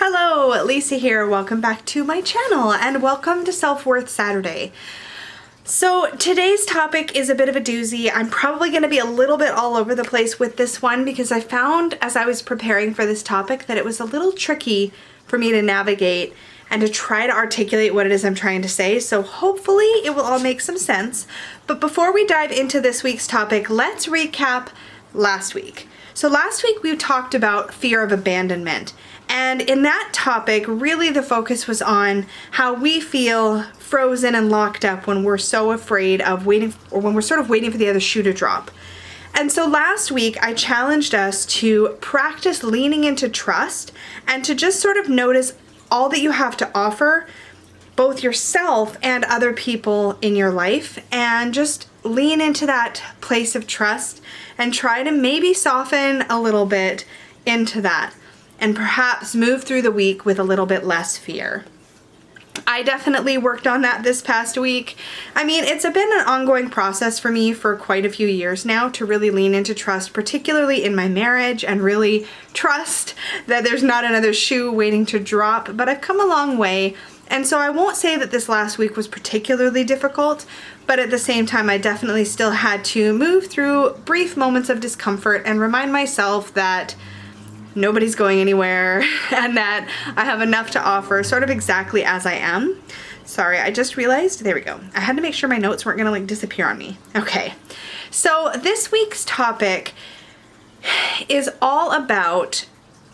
Hello, Lisa here. Welcome back to my channel and welcome to Self-Worth Saturday. So today's topic is a bit of a doozy. I'm probably going to be a little bit all over the place with this one because I found as I was preparing for this topic that it was a little tricky for me to navigate and to try to articulate what it is I'm trying to say. So hopefully it will all make some sense. But before we dive into this week's topic, let's recap last week. So last week we talked about fear of abandonment. And in that topic, really the focus was on how we feel frozen and locked up when we're so afraid of waiting, or when we're sort of waiting for the other shoe to drop. And so last week, I challenged us to practice leaning into trust and to just sort of notice all that you have to offer, both yourself and other people in your life, and just lean into that place of trust and try to maybe soften a little bit into that, and perhaps move through the week with a little bit less fear. I definitely worked on that this past week. I mean, it's been an ongoing process for me for quite a few years now to really lean into trust, particularly in my marriage, and really trust that there's not another shoe waiting to drop, but I've come a long way. And so I won't say that this last week was particularly difficult, but at the same time, I definitely still had to move through brief moments of discomfort and remind myself that nobody's going anywhere and that I have enough to offer sort of exactly as I am. Sorry, I just realized, there we go. I had to make sure my notes weren't gonna disappear on me. Okay, so this week's topic is all about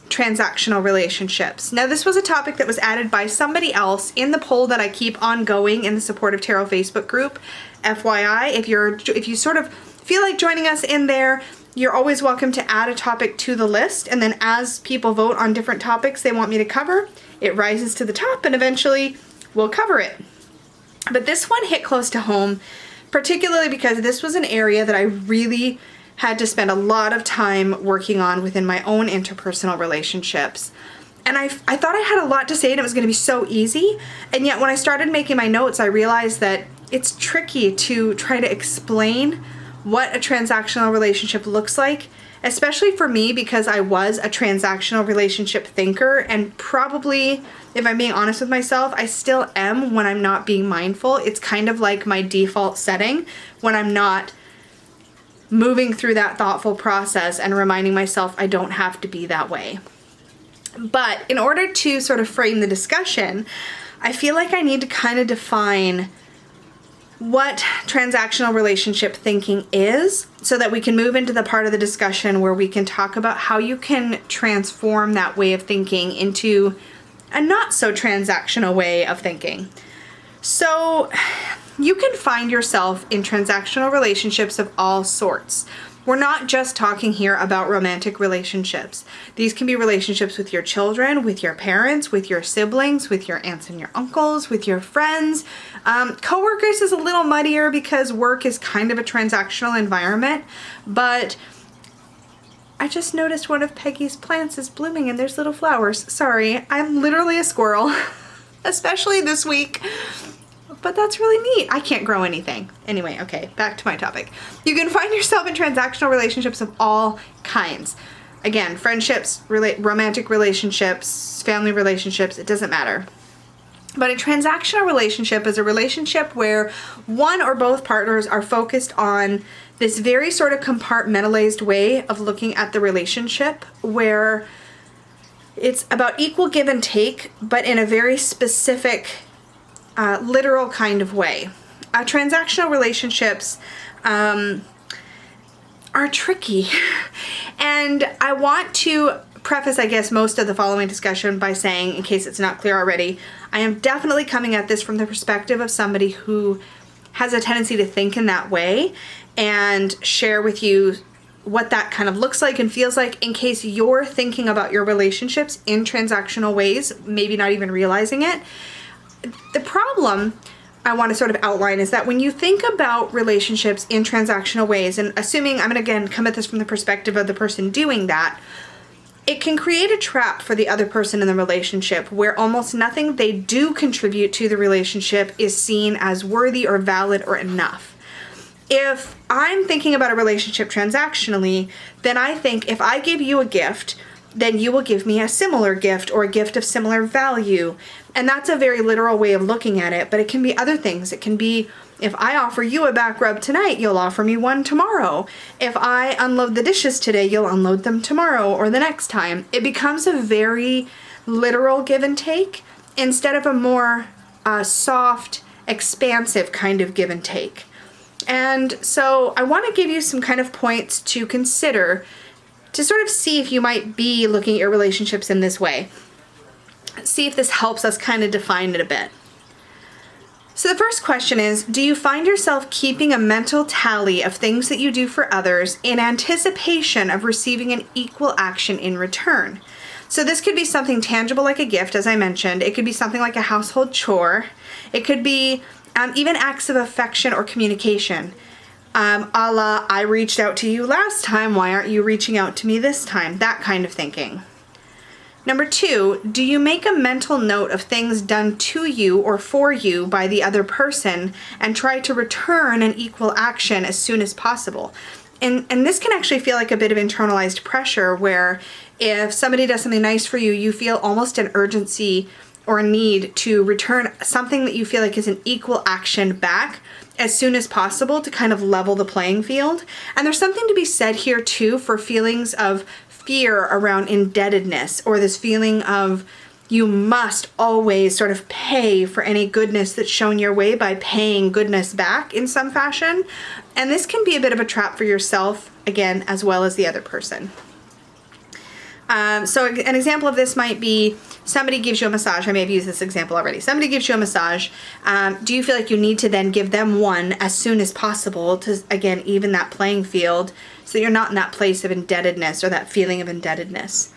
transactional relationships. Now, this was a topic that was added by somebody else in the poll that I keep ongoing in the Supportive Tarot Facebook group. FYI, if you sort of feel like joining us in there, you're always welcome to add a topic to the list, and then as people vote on different topics they want me to cover, it rises to the top and eventually we'll cover it. But this one hit close to home, particularly because this was an area that I really had to spend a lot of time working on within my own interpersonal relationships. And I thought I had a lot to say and it was going to be so easy, and yet when I started making my notes I realized that it's tricky to try to explain what a transactional relationship looks like, especially for me because I was a transactional relationship thinker, and probably, if I'm being honest with myself, I still am when I'm not being mindful. It's kind of like my default setting when I'm not moving through that thoughtful process and reminding myself I don't have to be that way. But in order to sort of frame the discussion, I feel like I need to kind of define what transactional relationship thinking is so that we can move into the part of the discussion where we can talk about how you can transform that way of thinking into a not so transactional way of thinking. So you can find yourself in transactional relationships of all sorts. We're not just talking here about romantic relationships. These can be relationships with your children, with your parents, with your siblings, with your aunts and your uncles, with your friends. Coworkers is a little muddier because work is kind of a transactional environment, but I just noticed one of Peggy's plants is blooming and there's little flowers. Sorry, I'm literally a squirrel, especially this week. But that's really neat. I can't grow anything. Anyway, okay, back to my topic. You can find yourself in transactional relationships of all kinds. Again, friendships, romantic relationships, family relationships, it doesn't matter. But a transactional relationship is a relationship where one or both partners are focused on this very sort of compartmentalized way of looking at the relationship, where it's about equal give and take, but in a very specific literal kind of way. Transactional relationships are tricky. And I want to preface, I guess, most of the following discussion by saying, in case it's not clear already, I am definitely coming at this from the perspective of somebody who has a tendency to think in that way, and share with you what that kind of looks like and feels like in case you're thinking about your relationships in transactional ways, maybe not even realizing it. The problem I want to sort of outline is that when you think about relationships in transactional ways, and assuming I'm going to again come at this from the perspective of the person doing that, it can create a trap for the other person in the relationship where almost nothing they do contribute to the relationship is seen as worthy or valid or enough. If I'm thinking about a relationship transactionally, then I think if I give you a gift, then you will give me a similar gift or a gift of similar value. And that's a very literal way of looking at it, but it can be other things. It can be, if I offer you a back rub tonight, you'll offer me one tomorrow. If I unload the dishes today, you'll unload them tomorrow or the next time. It becomes a very literal give and take instead of a more soft, expansive kind of give and take. And so I want to give you some kind of points to consider to sort of see if you might be looking at your relationships in this way. See if this helps us kind of define it a bit. So the first question is, do you find yourself keeping a mental tally of things that you do for others in anticipation of receiving an equal action in return? So this could be something tangible like a gift, as I mentioned. It could be something like a household chore. It could be even acts of affection or communication. A la, I reached out to you last time, why aren't you reaching out to me this time? That kind of thinking. Number 2, do you make a mental note of things done to you or for you by the other person and try to return an equal action as soon as possible? And this can actually feel like a bit of internalized pressure where if somebody does something nice for you, you feel almost an urgency or a need to return something that you feel like is an equal action back as soon as possible to kind of level the playing field. And there's something to be said here too for feelings of fear around indebtedness, or this feeling of you must always sort of pay for any goodness that's shown your way by paying goodness back in some fashion. And this can be a bit of a trap for yourself, again, as well as the other person. So an example of this might be somebody gives you a massage. I may have used this example already. Somebody gives you a massage. Do you feel like you need to then give them one as soon as possible to, again, even that playing field so you're not in that place of indebtedness or that feeling of indebtedness?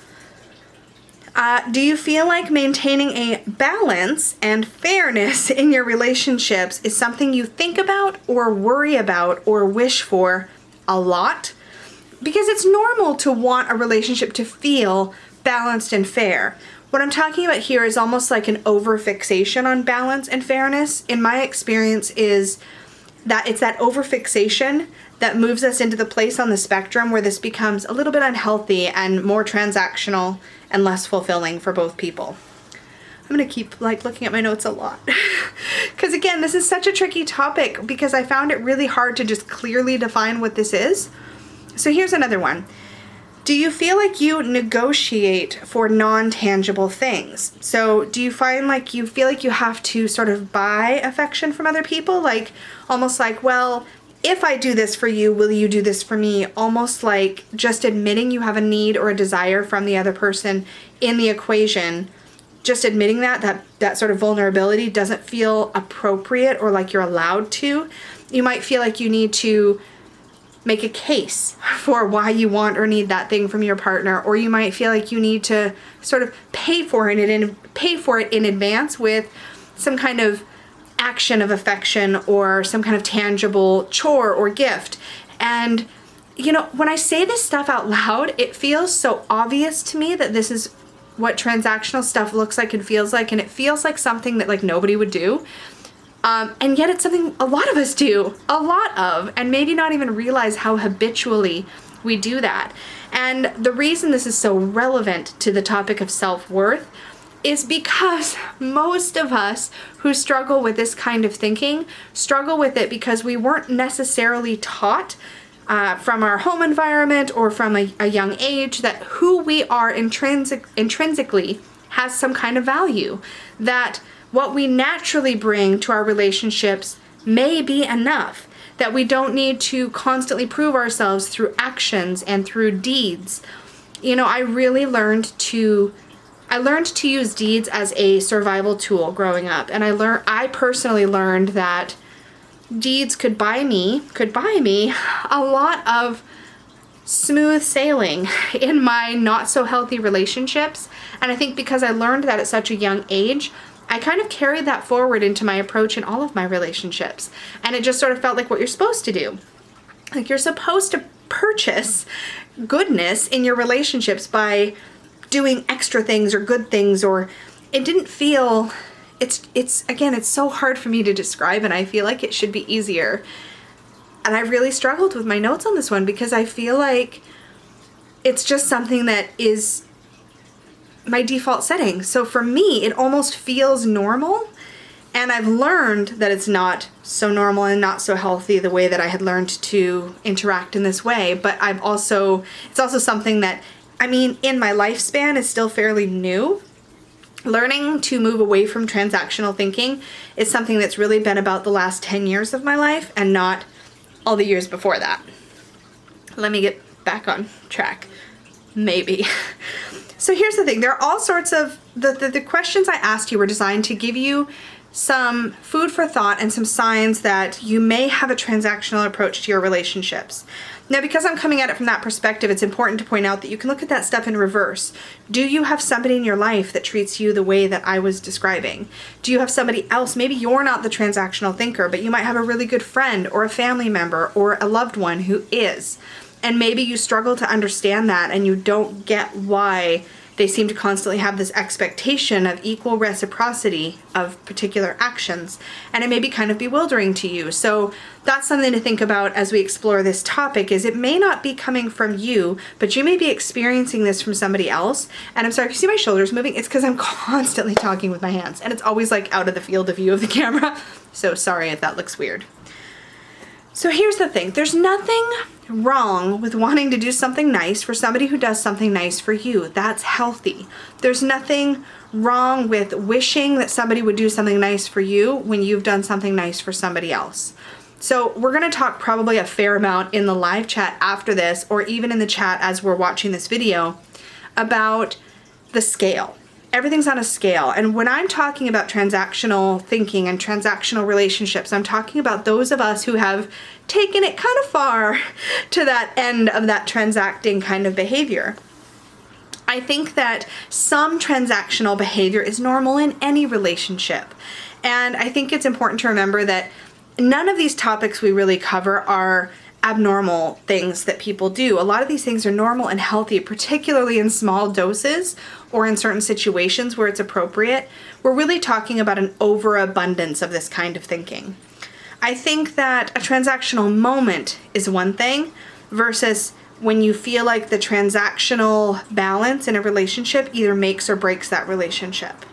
Do you feel like maintaining a balance and fairness in your relationships is something you think about or worry about or wish for a lot? Because it's normal to want a relationship to feel balanced and fair. What I'm talking about here is almost like an over-fixation on balance and fairness. In my experience is that it's that over-fixation that moves us into the place on the spectrum where this becomes a little bit unhealthy and more transactional and less fulfilling for both people. I'm gonna keep looking at my notes a lot. Because again, this is such a tricky topic because I found it really hard to just clearly define what this is. So here's another one. Do you feel like you negotiate for non-tangible things? So do you find like you feel like you have to sort of buy affection from other people? Like almost like, well, if I do this for you, will you do this for me? Almost like just admitting you have a need or a desire from the other person in the equation. Just admitting that sort of vulnerability doesn't feel appropriate or like you're allowed to. You might feel like you need to make a case for why you want or need that thing from your partner, or you might feel like you need to sort of pay for it in advance with some kind of action of affection or some kind of tangible chore or gift. And you know, when I say this stuff out loud, it feels so obvious to me that this is what transactional stuff looks like and feels like, and it feels like something that like nobody would do. And yet it's something a lot of us do, a lot of, and maybe not even realize how habitually we do that. And the reason this is so relevant to the topic of self-worth is because most of us who struggle with this kind of thinking struggle with it because we weren't necessarily taught from our home environment or from a young age that who we are intrinsically has some kind of value, that what we naturally bring to our relationships may be enough, that we don't need to constantly prove ourselves through actions and through deeds. You know, I learned to use deeds as a survival tool growing up, and I personally learned that deeds could buy me a lot of smooth sailing in my not so healthy relationships. And I think because I learned that at such a young age, I kind of carried that forward into my approach in all of my relationships. And it just sort of felt like what you're supposed to do. Like you're supposed to purchase goodness in your relationships by doing extra things or good things, or it didn't feel, it's again, it's so hard for me to describe, and I feel like it should be easier. And I really struggled with my notes on this one because I feel like it's just something that is my default setting. So for me, it almost feels normal. And I've learned that it's not so normal and not so healthy the way that I had learned to interact in this way. But it's also something that, I mean, in my lifespan is still fairly new. Learning to move away from transactional thinking is something that's really been about the last 10 years of my life and not all the years before that. Let me get back on track. Maybe. So here's the thing. There are all sorts of, the questions I asked you were designed to give you some food for thought and some signs that you may have a transactional approach to your relationships. Now, because I'm coming at it from that perspective, it's important to point out that you can look at that stuff in reverse. Do you have somebody in your life that treats you the way that I was describing? Do you have somebody else? Maybe you're not the transactional thinker, but you might have a really good friend or a family member or a loved one who is. And maybe you struggle to understand that and you don't get why they seem to constantly have this expectation of equal reciprocity of particular actions, and it may be kind of bewildering to you. So that's something to think about as we explore this topic, is it may not be coming from you, but you may be experiencing this from somebody else. And I'm sorry if you see my shoulders moving, it's because I'm constantly talking with my hands, and it's always like out of the field of view of the camera. So sorry if that looks weird. So here's the thing, there's nothing wrong with wanting to do something nice for somebody who does something nice for you. That's healthy. There's nothing wrong with wishing that somebody would do something nice for you when you've done something nice for somebody else. So we're going to talk probably a fair amount in the live chat after this, or even in the chat as we're watching this video, about the scale. Everything's on a scale. And when I'm talking about transactional thinking and transactional relationships, I'm talking about those of us who have taken it kind of far to that end of that transacting kind of behavior. I think that some transactional behavior is normal in any relationship. And I think it's important to remember that none of these topics we really cover are abnormal things that people do. A lot of these things are normal and healthy, particularly in small doses or in certain situations where it's appropriate. We're really talking about an overabundance of this kind of thinking. I think that a transactional moment is one thing versus when you feel like the transactional balance in a relationship either makes or breaks that relationship.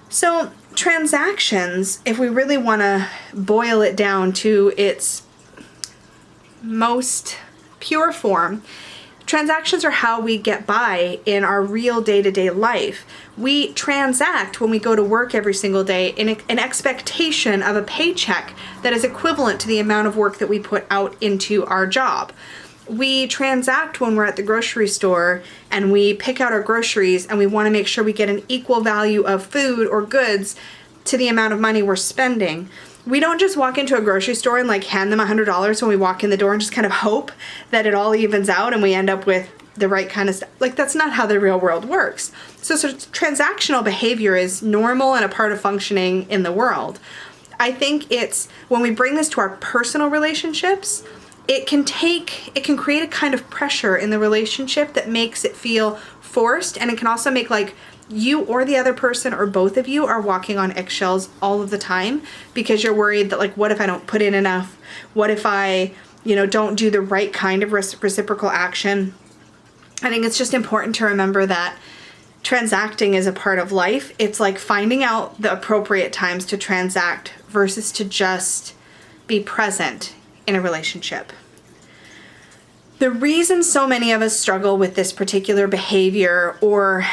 So transactions, if we really want to boil it down to its most pure form, transactions are how we get by in our real day-to-day life. We transact when we go to work every single day in an expectation of a paycheck that is equivalent to the amount of work that we put out into our job. We transact when we're at the grocery store and we pick out our groceries and we want to make sure we get an equal value of food or goods to the amount of money we're spending. We don't just walk into a grocery store and like hand them $100 when we walk in the door and just kind of hope that it all evens out and we end up with the right kind of stuff. Like, that's not how the real world works. So transactional behavior is normal and a part of functioning in the world. I think it's when we bring this to our personal relationships, it can create a kind of pressure in the relationship that makes it feel forced, and it can also make like you or the other person or both of you are walking on eggshells all of the time because you're worried that, like, what if I don't put in enough? What if I, don't do the right kind of reciprocal action? I think it's just important to remember that transacting is a part of life. It's like finding out the appropriate times to transact versus to just be present in a relationship. The reason so many of us struggle with this particular behavior or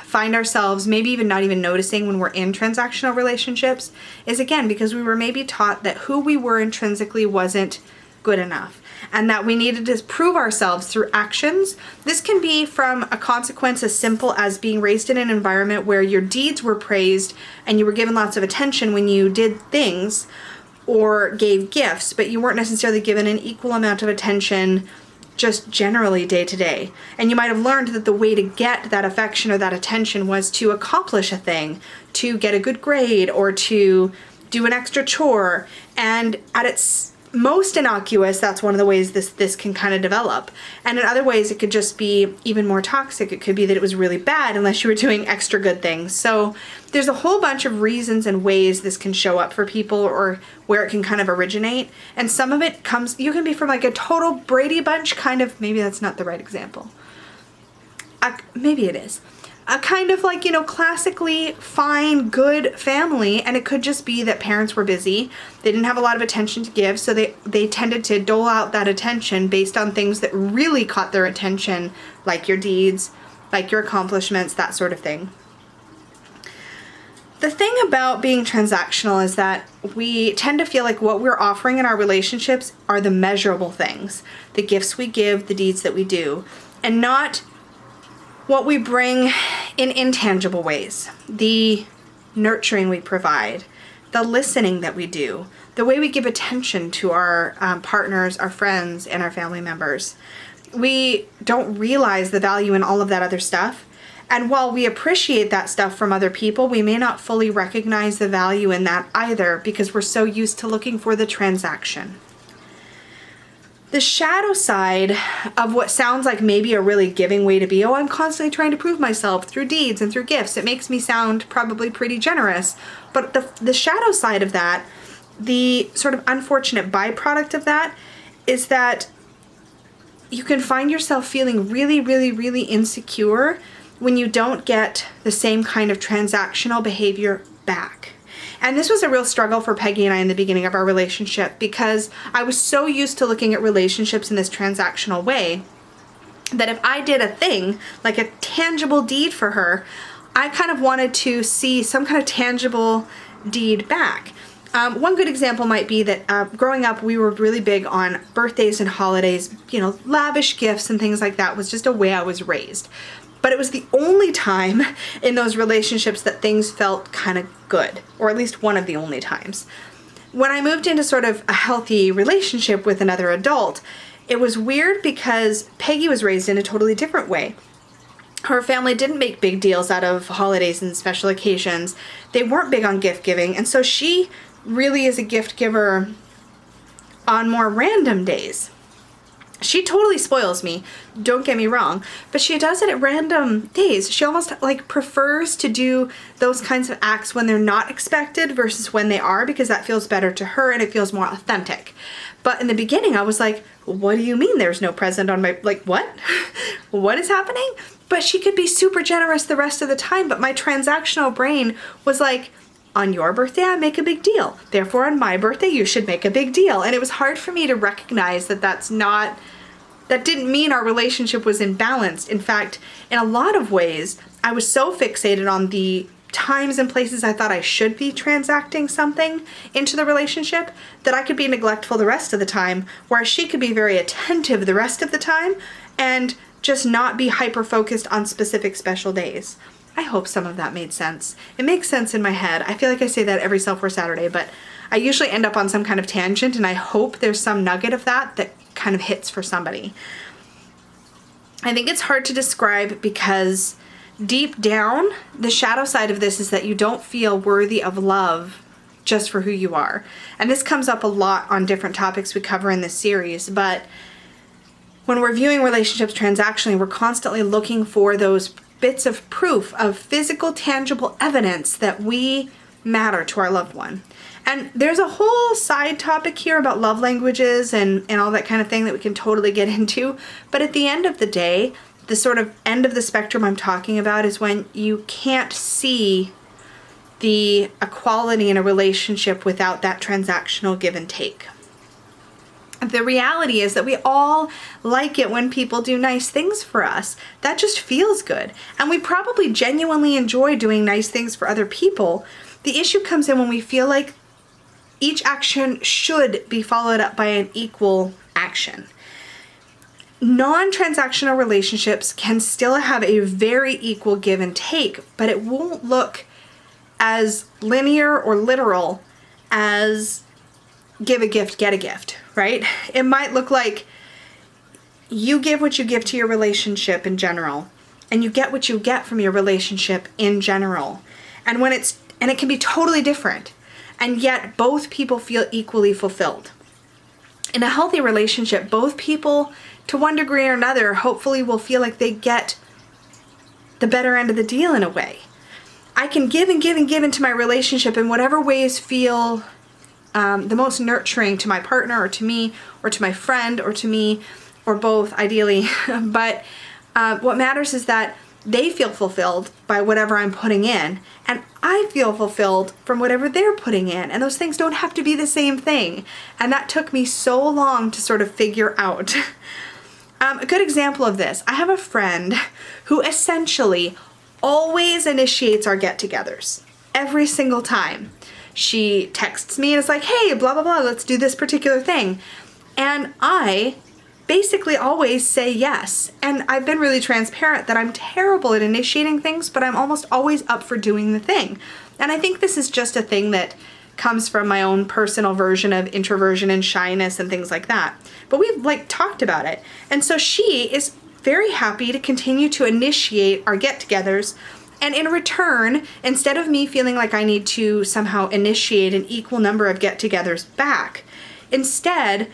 find ourselves maybe even not even noticing when we're in transactional relationships is, again, because we were maybe taught that who we were intrinsically wasn't good enough and that we needed to prove ourselves through actions. This can be from a consequence as simple as being raised in an environment where your deeds were praised and you were given lots of attention when you did things or gave gifts, but you weren't necessarily given an equal amount of attention just generally day to day. And you might have learned that the way to get that affection or that attention was to accomplish a thing, to get a good grade, or to do an extra chore. And at its most innocuous, that's one of the ways this can kind of develop. And in other ways, it could just be even more toxic. It could be that it was really bad unless you were doing extra good things. So there's a whole bunch of reasons and ways this can show up for people, or where it can kind of originate. And some of it you can be from like a total Brady Bunch kind of, maybe that's not the right example. Maybe it is. a kind of like, classically fine, good family, and it could just be that parents were busy. They didn't have a lot of attention to give, so they tended to dole out that attention based on things that really caught their attention, like your deeds, like your accomplishments, that sort of thing. The thing about being transactional is that we tend to feel like what we're offering in our relationships are the measurable things, the gifts we give, the deeds that we do, and not what we bring in intangible ways, the nurturing we provide, the listening that we do, the way we give attention to our partners, our friends, and our family members. We don't realize the value in all of that other stuff. And while we appreciate that stuff from other people, we may not fully recognize the value in that either because we're so used to looking for the transaction. The shadow side of what sounds like maybe a really giving way to be, I'm constantly trying to prove myself through deeds and through gifts. It makes me sound probably pretty generous. But the shadow side of that, the sort of unfortunate byproduct of that, is that you can find yourself feeling really, really, really insecure when you don't get the same kind of transactional behavior back. And this was a real struggle for Peggy and I in the beginning of our relationship because I was so used to looking at relationships in this transactional way that if I did a thing, like a tangible deed for her, I kind of wanted to see some kind of tangible deed back. One good example might be that growing up, we were really big on birthdays and holidays, lavish gifts and things like that was just a way I was raised. But it was the only time in those relationships that things felt kind of good, or at least one of the only times. When I moved into sort of a healthy relationship with another adult, it was weird because Peggy was raised in a totally different way. Her family didn't make big deals out of holidays and special occasions. They weren't big on gift giving, and so she really is a gift giver on more random days. She totally spoils me, don't get me wrong, but she does it at random days. She almost prefers to do those kinds of acts when they're not expected versus when they are, because that feels better to her and it feels more authentic. But in the beginning I was like, what do you mean there's no present on my, what? What is happening? But she could be super generous the rest of the time, but my transactional brain was like, on your birthday, I make a big deal. Therefore, on my birthday, you should make a big deal. And it was hard for me to recognize that that didn't mean our relationship was imbalanced. In fact, in a lot of ways, I was so fixated on the times and places I thought I should be transacting something into the relationship that I could be neglectful the rest of the time, whereas she could be very attentive the rest of the time and just not be hyper-focused on specific special days. I hope some of that made sense. It makes sense in my head. I feel like I say that every Self-Worth Saturday, but I usually end up on some kind of tangent, and I hope there's some nugget of that kind of hits for somebody. I think it's hard to describe because deep down, the shadow side of this is that you don't feel worthy of love just for who you are. And this comes up a lot on different topics we cover in this series, but when we're viewing relationships transactionally, we're constantly looking for those bits of proof, of physical, tangible evidence that we matter to our loved one. And there's a whole side topic here about love languages and all that kind of thing that we can totally get into. But at the end of the day, the sort of end of the spectrum I'm talking about is when you can't see the equality in a relationship without that transactional give and take. The reality is that we all like it when people do nice things for us. That just feels good. And we probably genuinely enjoy doing nice things for other people. The issue comes in when we feel like each action should be followed up by an equal action. Non-transactional relationships can still have a very equal give and take, but it won't look as linear or literal as give a gift, get a gift, right? It might look like you give what you give to your relationship in general, and you get what you get from your relationship in general. And it can be totally different, and yet both people feel equally fulfilled. In a healthy relationship, both people, to one degree or another, hopefully will feel like they get the better end of the deal in a way. I can give and give and give into my relationship in whatever ways feel the most nurturing to my partner or to me or to my friend or to me or both, ideally. But what matters is that they feel fulfilled by whatever I'm putting in, and I feel fulfilled from whatever they're putting in. And those things don't have to be the same thing. And that took me so long to sort of figure out. A good example of this, I have a friend who essentially always initiates our get-togethers. Every single time. She texts me and is like, hey, blah, blah, blah, let's do this particular thing. And I basically always say yes. And I've been really transparent that I'm terrible at initiating things, but I'm almost always up for doing the thing. And I think this is just a thing that comes from my own personal version of introversion and shyness and things like that. But we've talked about it. And so she is very happy to continue to initiate our get-togethers. And in return, instead of me feeling like I need to somehow initiate an equal number of get-togethers back, instead,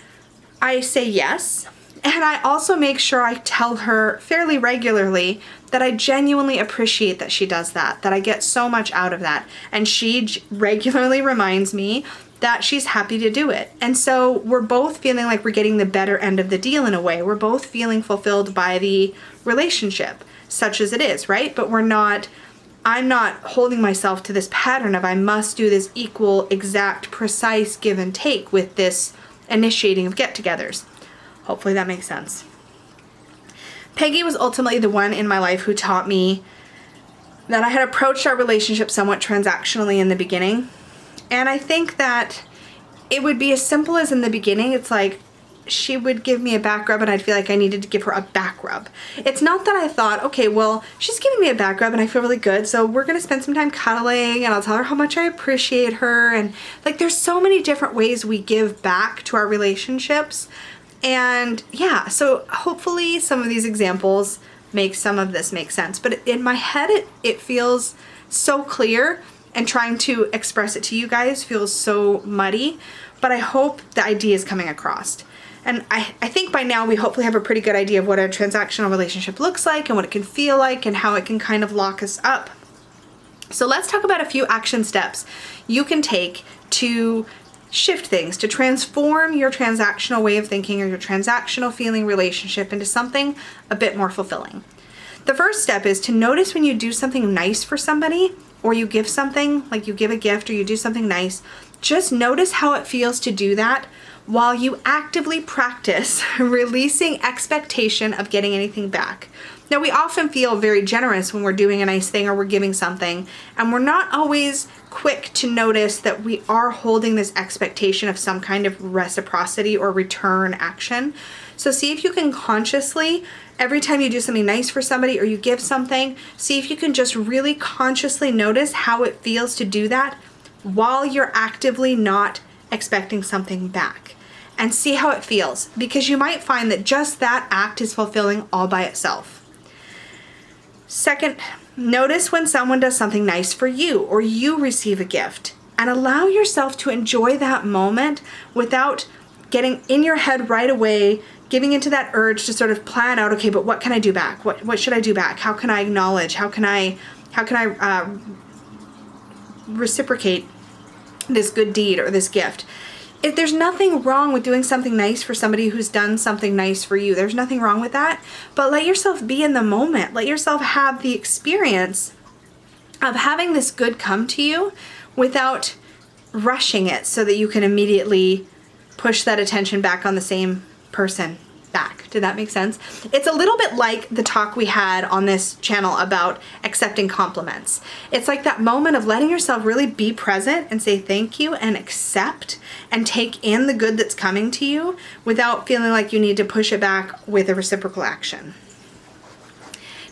I say yes. And I also make sure I tell her fairly regularly that I genuinely appreciate that she does that I get so much out of that. And she regularly reminds me that she's happy to do it. And so we're both feeling like we're getting the better end of the deal in a way. We're both feeling fulfilled by the relationship, such as it is, right? But I'm not holding myself to this pattern of I must do this equal, exact, precise give and take with this initiating of get-togethers. Hopefully that makes sense. Peggy was ultimately the one in my life who taught me that I had approached our relationship somewhat transactionally in the beginning. And I think that it would be as simple as in the beginning, it's like she would give me a back rub and I'd feel like I needed to give her a back rub. It's not that I thought, okay, well, she's giving me a back rub and I feel really good, so we're gonna spend some time cuddling and I'll tell her how much I appreciate her. And there's so many different ways we give back to our relationships. And yeah, so hopefully some of these examples make some of this make sense. But in my head, it feels so clear, and trying to express it to you guys feels so muddy, but I hope the idea is coming across. And I think by now we hopefully have a pretty good idea of what a transactional relationship looks like and what it can feel like and how it can kind of lock us up. So let's talk about a few action steps you can take to shift things, to transform your transactional way of thinking or your transactional feeling relationship into something a bit more fulfilling. The first step is to notice when you do something nice for somebody, or you give something, like you give a gift or you do something nice, just notice how it feels to do that while you actively practice releasing expectation of getting anything back. Now, we often feel very generous when we're doing a nice thing or we're giving something, and we're not always quick to notice that we are holding this expectation of some kind of reciprocity or return action. So see if you can consciously, every time you do something nice for somebody or you give something, see if you can just really consciously notice how it feels to do that while you're actively not expecting something back. And see how it feels, because you might find that just that act is fulfilling all by itself. Second, notice when someone does something nice for you or you receive a gift, and allow yourself to enjoy that moment without getting in your head right away, giving into that urge to sort of plan out, okay, but what can I do back? What should I do back? How can I acknowledge? How can I reciprocate this good deed or this gift? If there's nothing wrong with doing something nice for somebody who's done something nice for you, there's nothing wrong with that, but let yourself be in the moment. Let yourself have the experience of having this good come to you without rushing it so that you can immediately push that attention back on the same person back. Did that make sense? It's a little bit like the talk we had on this channel about accepting compliments. It's like that moment of letting yourself really be present and say thank you and accept and take in the good that's coming to you without feeling like you need to push it back with a reciprocal action.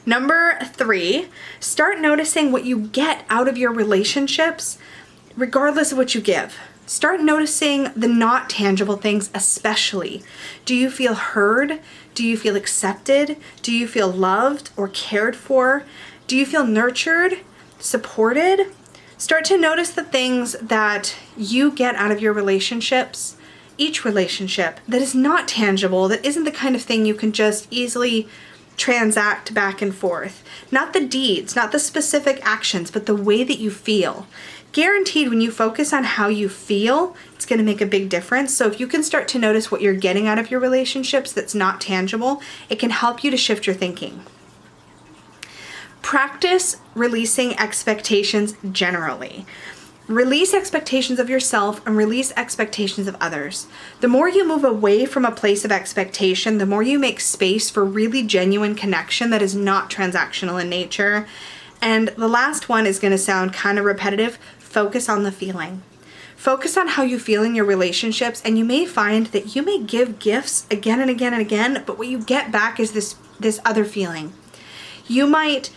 Number 3, start noticing what you get out of your relationships regardless of what you give. Start noticing the not tangible things especially. Do you feel heard? Do you feel accepted? Do you feel loved or cared for? Do you feel nurtured, supported? Start to notice the things that you get out of your relationships, each relationship, that is not tangible, that isn't the kind of thing you can just easily transact back and forth. Not the deeds, not the specific actions, but the way that you feel. Guaranteed, when you focus on how you feel, it's going to make a big difference. So if you can start to notice what you're getting out of your relationships that's not tangible, it can help you to shift your thinking. Practice releasing expectations generally. Release expectations of yourself and release expectations of others. The more you move away from a place of expectation, the more you make space for really genuine connection that is not transactional in nature. And the last one is going to sound kind of repetitive. Focus on the feeling. Focus on how you feel in your relationships, and you may find that you may give gifts again and again and again, but what you get back is this other feeling. You might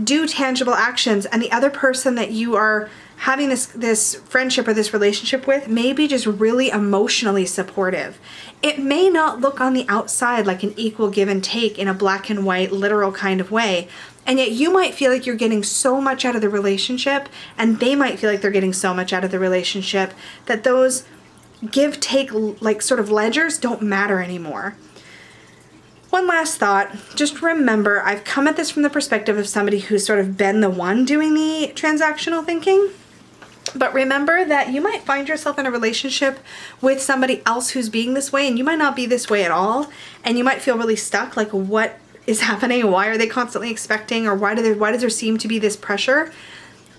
do tangible actions, and the other person that you are having this friendship or this relationship with may be just really emotionally supportive. It may not look on the outside like an equal give and take in a black and white literal kind of way, and yet you might feel like you're getting so much out of the relationship, and they might feel like they're getting so much out of the relationship, that those give take like sort of ledgers don't matter anymore. One last thought, just remember, I've come at this from the perspective of somebody who's sort of been the one doing the transactional thinking. But remember that you might find yourself in a relationship with somebody else who's being this way, and you might not be this way at all, and you might feel really stuck, like what is happening? Why are they constantly expecting, or why does there seem to be this pressure?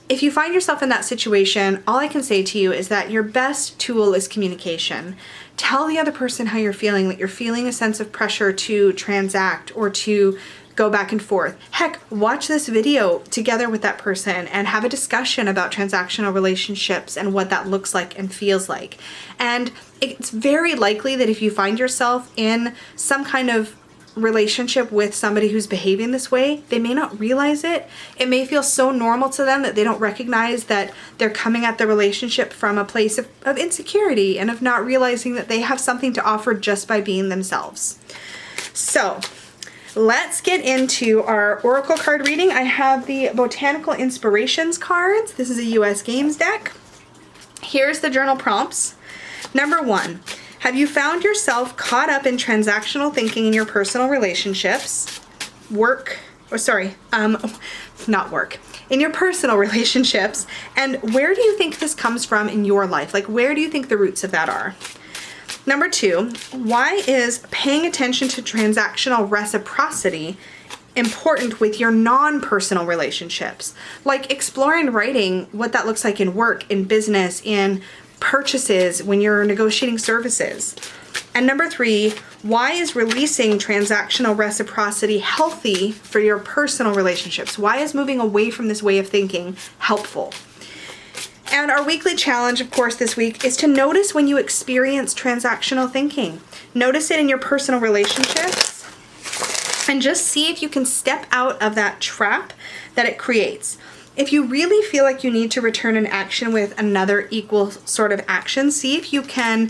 If you find yourself in that situation, all I can say to you is that your best tool is communication. Tell the other person how you're feeling, that you're feeling a sense of pressure to transact or to go back and forth. Heck, watch this video together with that person and have a discussion about transactional relationships and what that looks like and feels like. And it's very likely that if you find yourself in some kind of relationship with somebody who's behaving this way, they may not realize it. It may feel so normal to them that they don't recognize that they're coming at the relationship from a place of insecurity and of not realizing that they have something to offer just by being themselves. So let's get into our Oracle card reading. I have the Botanical Inspirations cards. This is a US Games deck. Here's the journal prompts. Number 1. Have you found yourself caught up in transactional thinking in your personal relationships? In your personal relationships. And where do you think this comes from in your life? Like, where do you think the roots of that are? Number 2, why is paying attention to transactional reciprocity important with your non-personal relationships? Like exploring writing what that looks like in work, in business, in purchases, when you're negotiating services. And number 3, why is releasing transactional reciprocity healthy for your personal relationships? Why is moving away from this way of thinking helpful? And our weekly challenge, of course, this week is to notice when you experience transactional thinking. Notice it in your personal relationships and just see if you can step out of that trap that it creates. If you really feel like you need to return an action with another equal sort of action, see if you can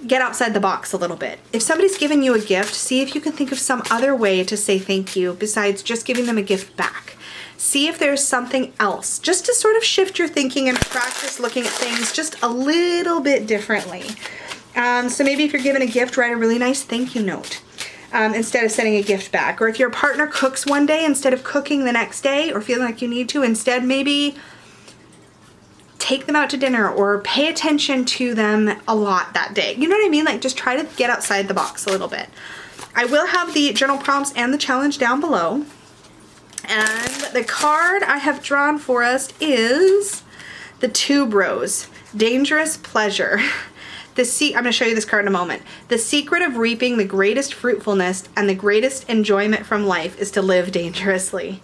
get outside the box a little bit. If somebody's given you a gift, see if you can think of some other way to say thank you besides just giving them a gift back. See if there's something else, just to sort of shift your thinking and practice looking at things just a little bit differently. So maybe if you're given a gift, write a really nice thank you note. Instead of sending a gift back. Or if your partner cooks one day, instead of cooking the next day or feeling like you need to, instead maybe take them out to dinner or pay attention to them a lot that day. You know what I mean? Like just try to get outside the box a little bit. I will have the journal prompts and the challenge down below. And the card I have drawn for us is the Tube Rose, Dangerous Pleasure. I'm going to show you this card in a moment. The secret of reaping the greatest fruitfulness and the greatest enjoyment from life is to live dangerously.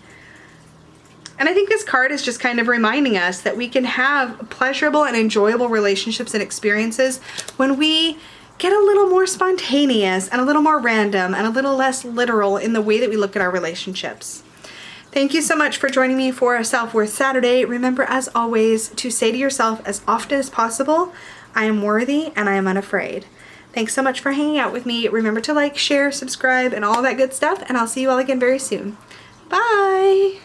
And I think this card is just kind of reminding us that we can have pleasurable and enjoyable relationships and experiences when we get a little more spontaneous and a little more random and a little less literal in the way that we look at our relationships. Thank you so much for joining me for Self-Worth Saturday. Remember, as always, to say to yourself as often as possible, I am worthy and I am unafraid. Thanks so much for hanging out with me. Remember to like, share, subscribe, and all that good stuff, and I'll see you all again very soon. Bye!